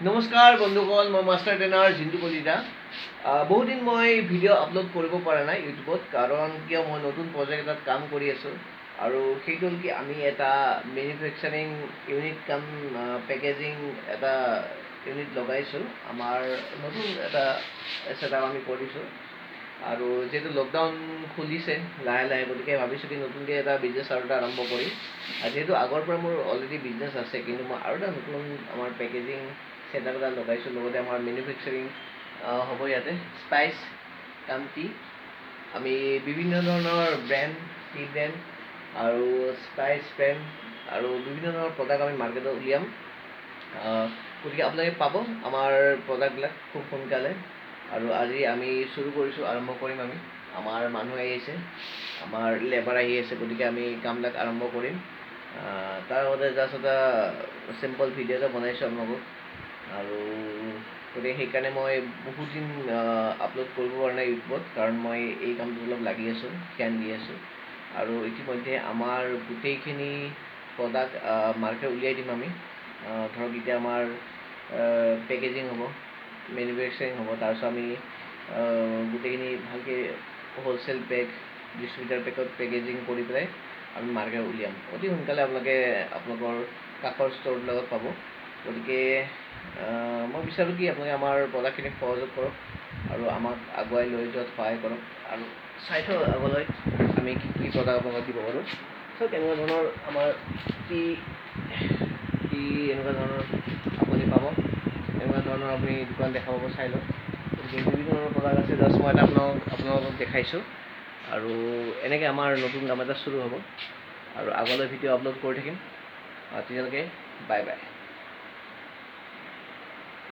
নমস্কাৰ বন্ধুগণ, মই মাষ্টাৰ ট্ৰেইনাৰ জিন্তু কলিতা। বহুদিন মই ভিডিঅ' আপলোড কৰিব পৰা নাই ইউটিউবত, কাৰণ কিয় মই নতুন প্ৰজেক্ট এটাত কাম কৰি আছোঁ। আৰু সেইটো হ'ল কি, আমি এটা মেনুফেকচাৰিং ইউনিট কাম পেকেজিং এটা ইউনিট লগাইছোঁ। আমাৰ নতুন এটা ছেটআপ আমি কৰিছোঁ। আৰু যিহেতু লকডাউন খুলিছে লাহে লাহে, গতিকে ভাবিছোঁ কি নতুনকৈ এটা বিজনেছ আৰু এটা আৰম্ভ কৰিম। আৰু যিহেতু আগৰ পৰা মোৰ অলৰেডি বিজনেছ আছে, কিন্তু মই আৰু এটা নতুন আমাৰ পেকেজিং ছেটআপ এটা লগাইছোঁ। লগতে আমাৰ মেনুফেকচাৰিং হ'ব ইয়াতে স্পাইচ কাম টি। আমি বিভিন্ন ধৰণৰ ব্ৰেণ্ড, টি ব্ৰেণ্ড আৰু স্পাইচ ব্ৰেণ্ড আৰু বিভিন্ন ধৰণৰ প্ৰডাক্ট আমি মাৰ্কেটত উলিয়াম। গতিকে আপোনালোকে পাব আমাৰ প্ৰডাক্টবিলাক খুব সোনকালে। আৰু আজি আমি চুৰু কৰিছোঁ, আৰম্ভ কৰিম আমি। আমাৰ মানুহ আহি আছে, আমাৰ লেবাৰ আহি আছে, গতিকে আমি কামবিলাক আৰম্ভ কৰিম। তাৰ আগতে জাষ্ট এটা চিম্পল ভিডিঅ' এটা বনাইছোঁ আপোনালোকক। আৰু গতিকে সেইকাৰণে মই বহুত দিন আপলোড কৰিব পৰা নাই ইউটিউবত, কাৰণ মই এই কামটোত অলপ লাগি আছোঁ, ধ্যান দি আছোঁ। আৰু ইতিমধ্যে আমাৰ গোটেইখিনি প্ৰডাক্ট মাৰ্কেট উলিয়াই দিম আমি। ধৰক এতিয়া আমাৰ পেকেজিং হ'ব, মেনুফেকচাৰিং হ'ব, তাৰপিছত আমি গোটেইখিনি ভালকৈ হ'লচেল পেক, ডিষ্ট্ৰিবিউটাৰ পেকত পেকেজিং কৰি পেলাই আমি মাৰ্কেট উলিয়াম। অতি সোনকালে আপোনালোকৰ কাষৰ ষ্ট'ৰবিলাকত পাব। গতিকে মই বিচাৰোঁ কি আপোনালোকে আমাৰ প্ৰডাক্টখিনিক সহযোগ কৰক আৰু আমাক আগুৱাই লৈ যোৱাত সহায় কৰক। আৰু চাই থওক আগলৈ আমি কি কি প্ৰডাক্ট আপোনালোকক দিব পাৰোঁ। চ' তেনেকুৱা ধৰণৰ আমাৰ টি এনেকুৱা ধৰণৰ আপুনি পাব। এনেকুৱা ধৰণৰ আপুনি দোকান দেখা পাব, চাই লওক। গতিকে বিভিন্ন ধৰণৰ প্ৰডাক্ট আছে, জাষ্ট মই এটা আপোনালোকক দেখাইছোঁ। আৰু এনেকৈ আমাৰ নতুন কাম এটা চুৰু হ'ব আৰু আগলৈ ভিডিঅ' আপলোড কৰি থাকিম। তেতিয়ালৈকে বাই বাই।